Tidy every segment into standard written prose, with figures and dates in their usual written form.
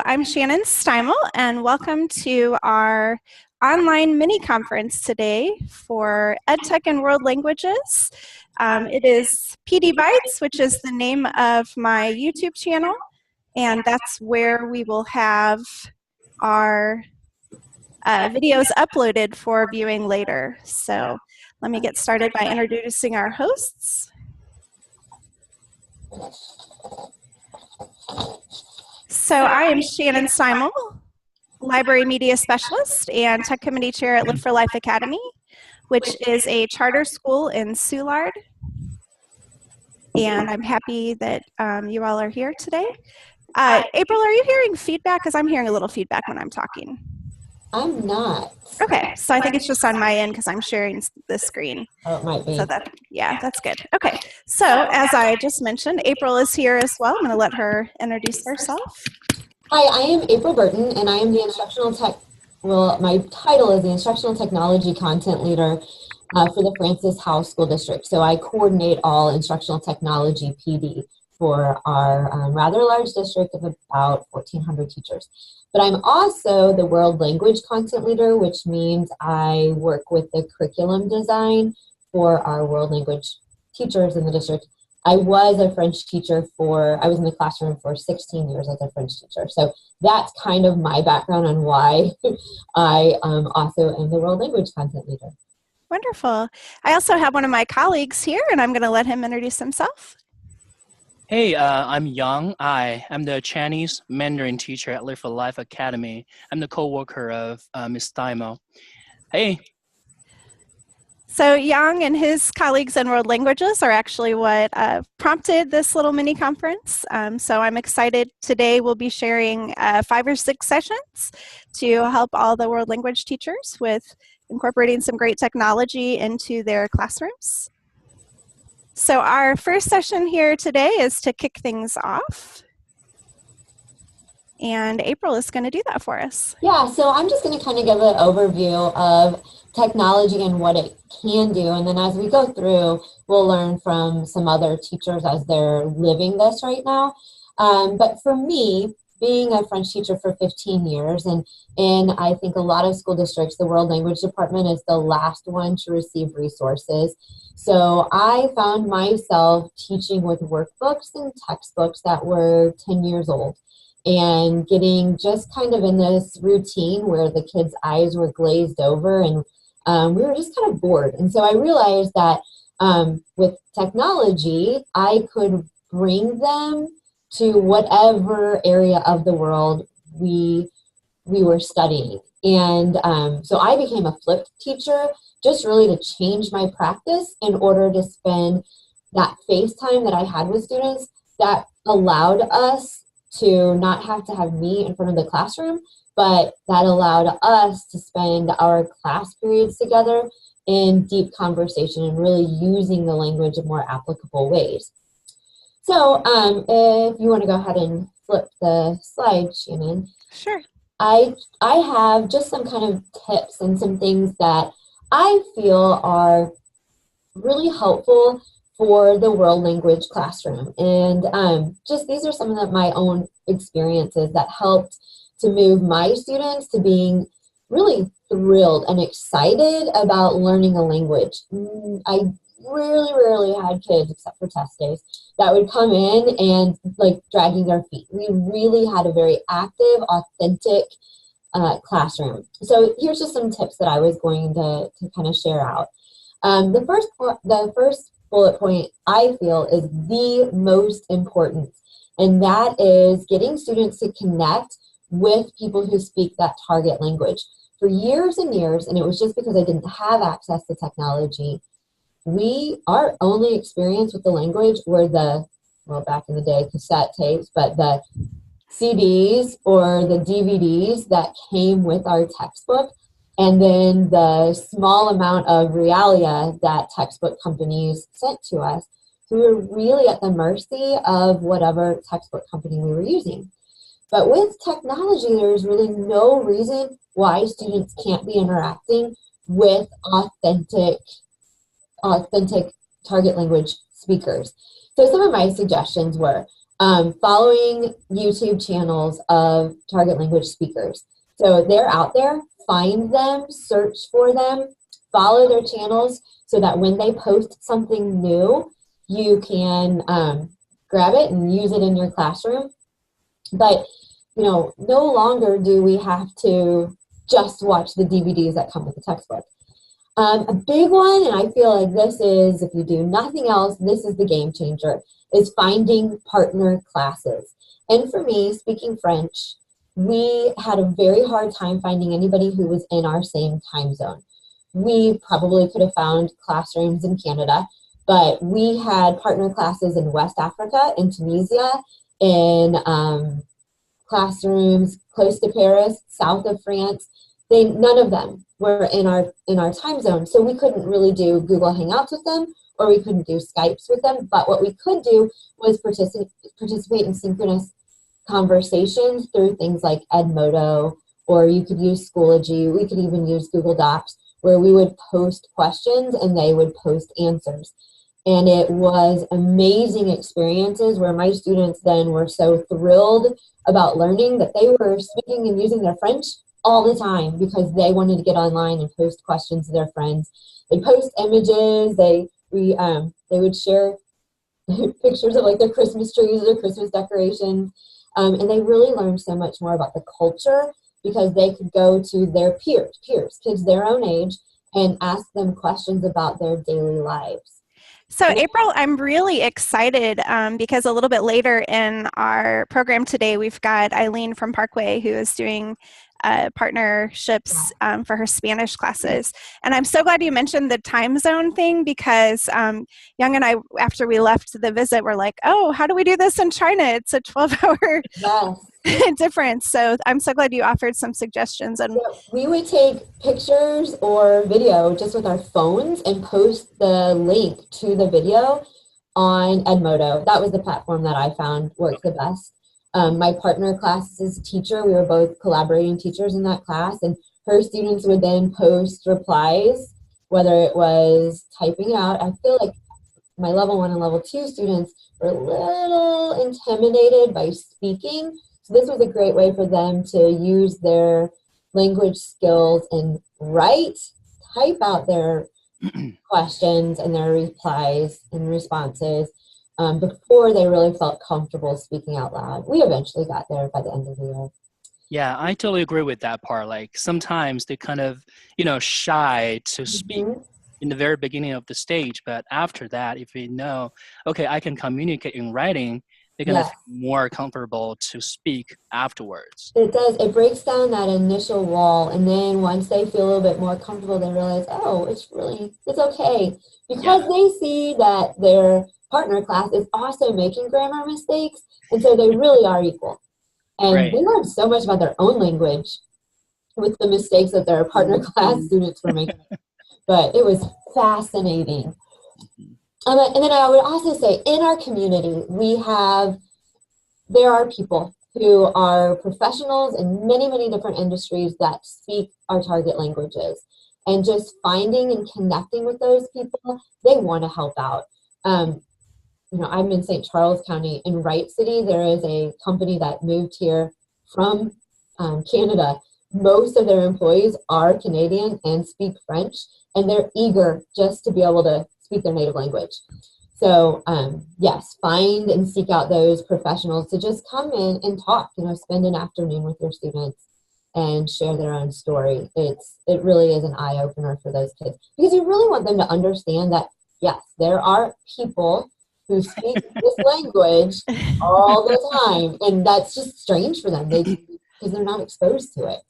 I'm Shannon Steimel, and welcome to our online mini conference today for EdTech and World Languages. It is PDBytes, which is the name of my YouTube channel, and that's where we will have our videos uploaded for viewing later. So let me get started by introducing our hosts. So I am Shannon Steimel, Library Media Specialist and Tech Committee Chair at Live for Life Academy, which is a charter school in Soulard. And I'm happy that you all are here today. April, are you hearing feedback? Because I'm hearing a little feedback when I'm talking. I'm not. Okay, so I think it's just on my end because I'm sharing the screen. Oh, it might be. So that's good. Okay, so as I just mentioned, April is here as well. I'm going to let her introduce herself. Hi, I am April Burton, and I am the my title is the Instructional Technology Content Leader for the Howell School District. So I coordinate all instructional technology PD for our rather large district of about 1,400 teachers. But I'm also the World Language Content Leader, which means I work with the curriculum design for our world language teachers in the district. I was a French teacher I was in the classroom for 16 years as a French teacher. So that's kind of my background on why I also am the World Language Content Leader. Wonderful. I also have one of my colleagues here, and I'm going to let him introduce himself. Hey, I'm Yang. I am the Chinese Mandarin teacher at Live for Life Academy. I'm the co-worker of Ms. Steimel. Hey. So Yang and his colleagues in world languages are actually what prompted this little mini conference. So I'm excited. Today we'll be sharing 5 or 6 sessions to help all the world language teachers with incorporating some great technology into their classrooms. So our first session here today is to kick things off. And April is going to do that for us. Yeah, so I'm just going to kind of give an overview of technology and what it can do. And then as we go through, we'll learn from some other teachers as they're living this right now. But for me, being a French teacher for 15 years, and in I think a lot of school districts, the World Language Department is the last one to receive resources. So I found myself teaching with workbooks and textbooks that were 10 years old and getting just kind of in this routine where the kids' eyes were glazed over and we were just kind of bored. And so I realized that with technology, I could bring them to whatever area of the world we were studying. And so I became a flipped teacher just really to change my practice in order to spend that face time that I had with students that allowed us to not have to have me in front of the classroom, but that allowed us to spend our class periods together in deep conversation and really using the language in more applicable ways. So if you want to go ahead and flip the slide, Shannon. Sure. I have just some kind of tips and some things that I feel are really helpful for the world language classroom. And just these are some of my own experiences that helped to move my students to being really thrilled and excited about learning a language. I rarely had kids, except for test days, that would come in and like dragging their feet. We really had a very active, authentic classroom. So here's just some tips that I was going to kind of share out. The first bullet point I feel is the most important, and that is getting students to connect with people who speak that target language. For years and years, and it was just because I didn't have access to technology, our only experience with the language were back in the day, cassette tapes, but the CDs or the DVDs that came with our textbook, and then the small amount of realia that textbook companies sent to us. So we were really at the mercy of whatever textbook company we were using. But with technology, there's really no reason why students can't be interacting with authentic target language speakers. So some of my suggestions were following YouTube channels of target language speakers. So they're out there, find them, search for them, follow their channels so that when they post something new, you can grab it and use it in your classroom. But, no longer do we have to just watch the DVDs that come with the textbook. A big one, and I feel like this is, if you do nothing else, this is the game changer, is finding partner classes. And for me, speaking French, we had a very hard time finding anybody who was in our same time zone. We probably could have found classrooms in Canada, but we had partner classes in West Africa, in Tunisia, in classrooms close to Paris, south of France. None of them were in our time zone, so we couldn't really do Google Hangouts with them, or we couldn't do Skypes with them. But what we could do was participate in synchronous conversations through things like Edmodo, or you could use Schoology. We could even use Google Docs, where we would post questions and they would post answers. And it was amazing experiences where my students then were so thrilled about learning that they were speaking and using their French all the time because they wanted to get online and post questions to their friends. They post images. They would share pictures of like their Christmas trees, their Christmas decorations, and they really learned so much more about the culture because they could go to their peers, kids their own age, and ask them questions about their daily lives. So April, I'm really excited because a little bit later in our program today, we've got Eileen from Parkway who is doing partnerships for her Spanish classes. And I'm so glad you mentioned the time zone thing because Young and I, after we left the visit, were like, oh, how do we do this in China? It's a 12-hour difference. So I'm so glad you offered some suggestions. And we would take pictures or video just with our phones and post the link to the video on Edmodo. That was the platform that I found worked the best. My partner class's teacher, we were both collaborating teachers in that class, and her students would then post replies, whether it was typing out. I feel like my level 1 and level 2 students were a little intimidated by speaking. So this was a great way for them to use their language skills and type out their questions and their replies and responses before they really felt comfortable speaking out loud. We eventually got there by the end of the year. Yeah, I totally agree with that part. Like sometimes they kind of, shy to speak in the very beginning of the stage, but after that, if we know, okay, I can communicate in writing, they're going to feel more comfortable to speak afterwards. It does. It breaks down that initial wall, and then once they feel a little bit more comfortable, they realize, oh, it's okay. Because they see that their partner class is also making grammar mistakes, and so they really are equal. And they learn so much about their own language with the mistakes that their partner class students were making. But it was fascinating. And then I would also say in our community, there are people who are professionals in many, many different industries that speak our target languages. And just finding and connecting with those people, they want to help out. I'm in St. Charles County. In Wright City, there is a company that moved here from Canada. Most of their employees are Canadian and speak French, and they're eager just to be able to speak their native language. So yes, find and seek out those professionals to just come in and talk, spend an afternoon with your students and share their own story. It really is an eye-opener for those kids because you really want them to understand that, yes, there are people who speak this language all the time, and that's just strange for them because they're not exposed to it.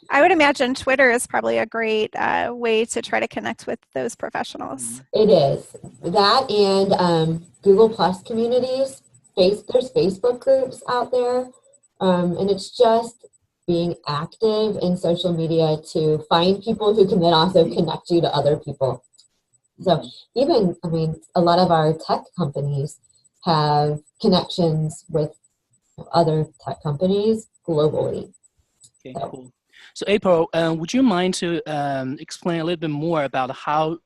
I would imagine Twitter is probably a great way to try to connect with those professionals. It is. That and Google Plus communities. There's Facebook groups out there, and it's just being active in social media to find people who can then also connect you to other people. So even, a lot of our tech companies have connections with other tech companies globally. Okay, cool. So April, would you mind to explain a little bit more about how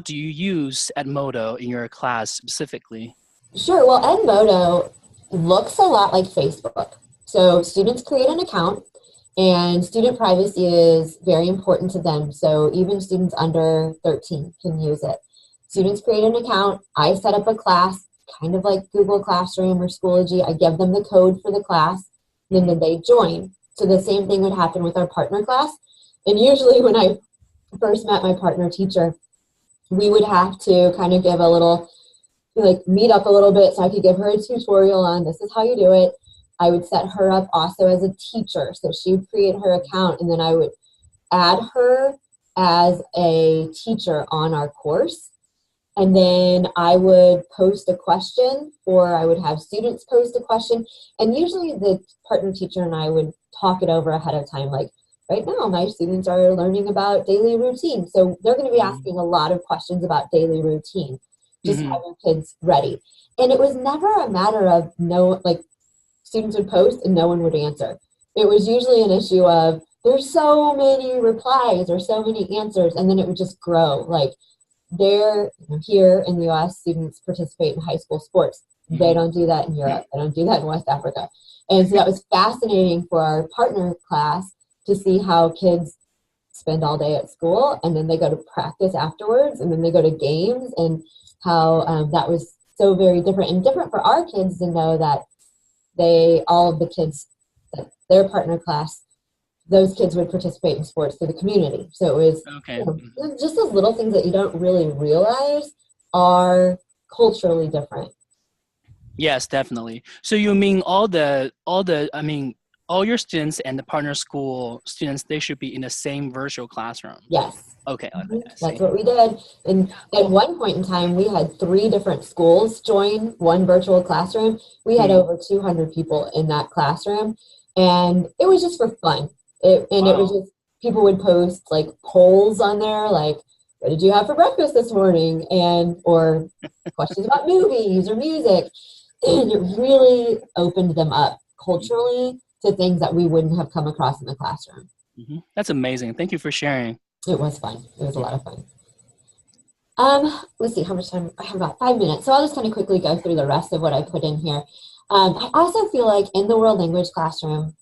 do you use Edmodo in your class specifically? Sure. Well, Edmodo, looks a lot like Facebook. So students create an account, and student privacy is very important to them. So even students under 13 can use it. Students create an account. I set up a class, kind of like Google Classroom or Schoology. I give them the code for the class, and then they join. So the same thing would happen with our partner class. And usually when I first met my partner teacher, we would have to kind of give a little, like, meet up a little bit so I could give her a tutorial on this is how you do it. I would set her up also as a teacher. So she would create her account, and then I would add her as a teacher on our course. And then I would post a question, or I would have students post a question. And usually the partner teacher and I would talk it over ahead of time. Like, right now, my students are learning about daily routine. So they're going to be asking a lot of questions about daily routine. Just have your kids ready. And it was never a matter of students would post and no one would answer. It was usually an issue of there's so many replies or so many answers, and then it would just grow. Like, here in the US, students participate in high school sports. They don't do that in Europe. They don't do that in West Africa. And so that was fascinating for our partner class to see how kids spend all day at school, and then they go to practice afterwards, and then they go to games, and how that was so very different. And different for our kids to know that all of the kids, their partner class, those kids would participate in sports for the community. So it was, just those little things that you don't really realize are culturally different. Yes, definitely. So you mean all your students and the partner school students, they should be in the same virtual classroom? Yes. Okay. That's what we did. And at one point in time, we had 3 different schools join one virtual classroom. We had over 200 people in that classroom, and it was just for fun. It was just, people would post like polls on there, like, what did you have for breakfast this morning? Or questions about movies or music. And it really opened them up culturally to things that we wouldn't have come across in the classroom. That's amazing. Thank you for sharing. It was fun. It was a lot of fun. Let's see how much time. I have about 5 minutes. So I'll just kind of quickly go through the rest of what I put in here. I also feel like in the world language classroom,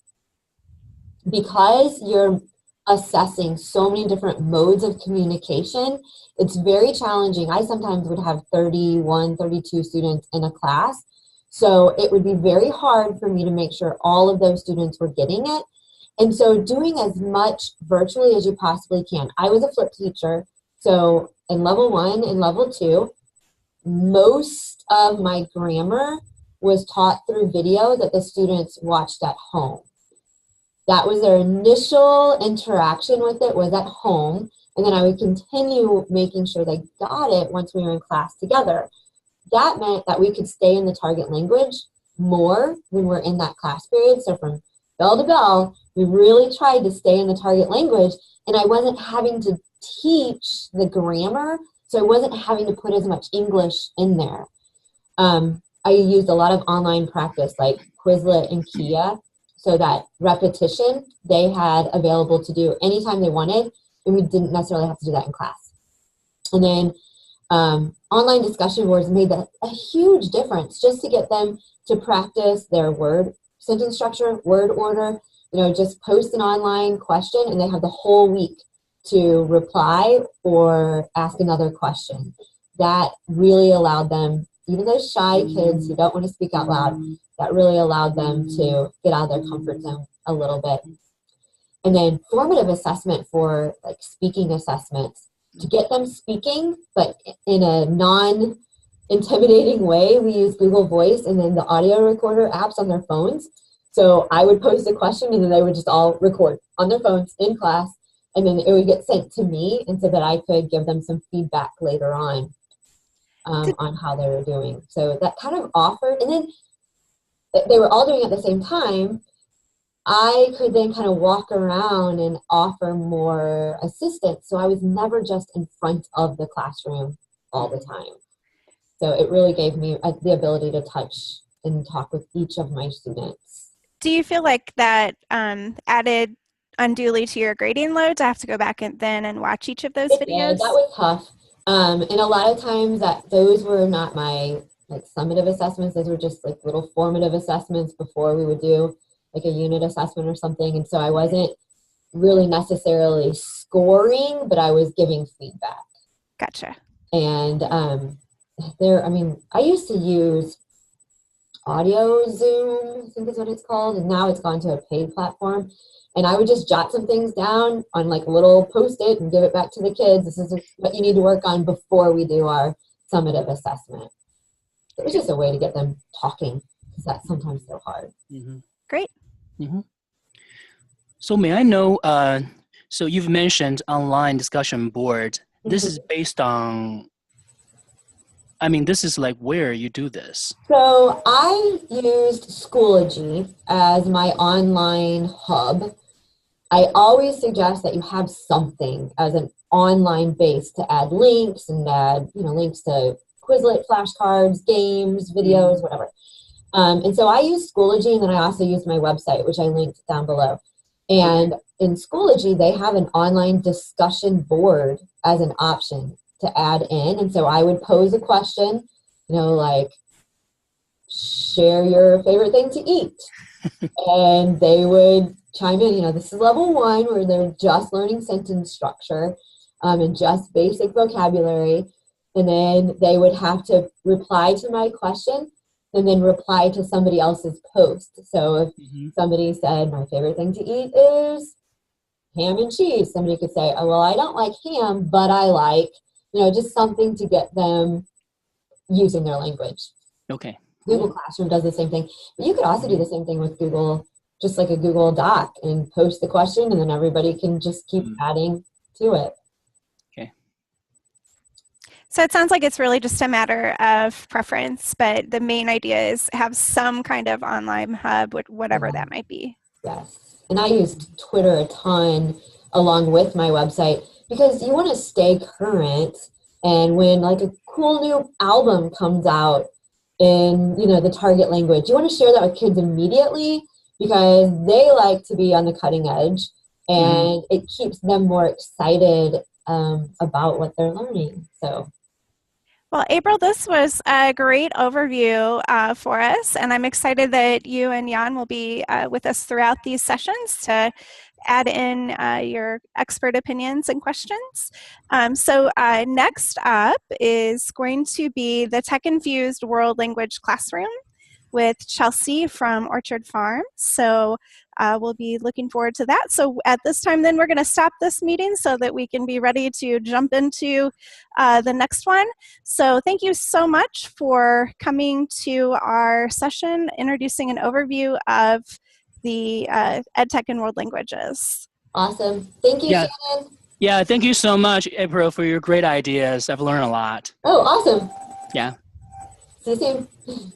because you're assessing so many different modes of communication, it's very challenging. I sometimes would have 31, 32 students in a class. So it would be very hard for me to make sure all of those students were getting it. And so doing as much virtually as you possibly can. I was a flip teacher. So in level 1 and level 2, most of my grammar was taught through video that the students watched at home. That was their initial interaction with it, was at home. And then I would continue making sure they got it once we were in class together. That meant that we could stay in the target language more when we're in that class period. So from bell to bell, we really tried to stay in the target language, and I wasn't having to teach the grammar, so I wasn't having to put as much English in there. I used a lot of online practice like Quizlet and Kia, so that repetition they had available to do anytime they wanted, and we didn't necessarily have to do that in class. And then online discussion boards made a huge difference just to get them to practice their word sentence structure, word order. Just post an online question, and they have the whole week to reply or ask another question. That really allowed them, even those shy kids who don't want to speak out loud, that really allowed them to get out of their comfort zone a little bit. And then formative assessment for like speaking assessments, to get them speaking, but in a non-intimidating way, we use Google Voice and then the audio recorder apps on their phones. So I would post a question, and then they would just all record on their phones in class, and then it would get sent to me, and so that I could give them some feedback later on how they were doing. So that kind of offered, and then they were all doing it at the same time. I could then kind of walk around and offer more assistance. So I was never just in front of the classroom all the time. So it really gave me the ability to touch and talk with each of my students. Do you feel like that added unduly to your grading load to have to go back and watch each of those videos? Yeah, that was tough. And a lot of times those were not my like summative assessments. Those were just like little formative assessments before we would do like a unit assessment or something. And so I wasn't really necessarily scoring, but I was giving feedback. Gotcha. And I used to use Audio Zoom, I think is what it's called, and now it's gone to a paid platform. And I would just jot some things down on like a little Post-it and give it back to the kids. This is what you need to work on before we do our summative assessment. It was just a way to get them talking, because that's sometimes so hard. Mm-hmm. Great. Mm-hmm. So may I know, so you've mentioned online discussion board. This is based on, this is like where you do this. So I used Schoology as my online hub. I always suggest that you have something as an online base to add links and add, links to Quizlet, flashcards, games, videos, whatever. And so I used Schoology, and then I also used my website, which I linked down below. And in Schoology, they have an online discussion board as an option to add in. And so I would pose a question, like, share your favorite thing to eat. And they would chime in, this is level 1 where they're just learning sentence structure and just basic vocabulary. And then they would have to reply to my question and then reply to somebody else's post. So if somebody said, my favorite thing to eat is ham and cheese, somebody could say, oh, well, I don't like ham, but I like, just something to get them using their language. Okay. Google Classroom does the same thing. But you could also do the same thing with Google, just like a Google Doc, and post the question, and then everybody can just keep adding to it. Okay. So it sounds like it's really just a matter of preference, but the main idea is have some kind of online hub, whatever that might be. Yes. And I used Twitter a ton along with my website, because you want to stay current. And when like a cool new album comes out in, the target language, you want to share that with kids immediately, because they like to be on the cutting edge, and it keeps them more excited about what they're learning. So. Well, April, this was a great overview for us, and I'm excited that you and Jan will be with us throughout these sessions to add in your expert opinions and questions. So next up is going to be the Tech-Infused World Language Classroom with Chelsea from Orchard Farm. So we'll be looking forward to that. So at this time, then, we're going to stop this meeting so that we can be ready to jump into the next one. So thank you so much for coming to our session, introducing an overview of the EdTech and World Languages. Awesome. Thank you, Shannon. Yeah, thank you so much, April, for your great ideas. I've learned a lot. Oh, awesome. Yeah. See you soon.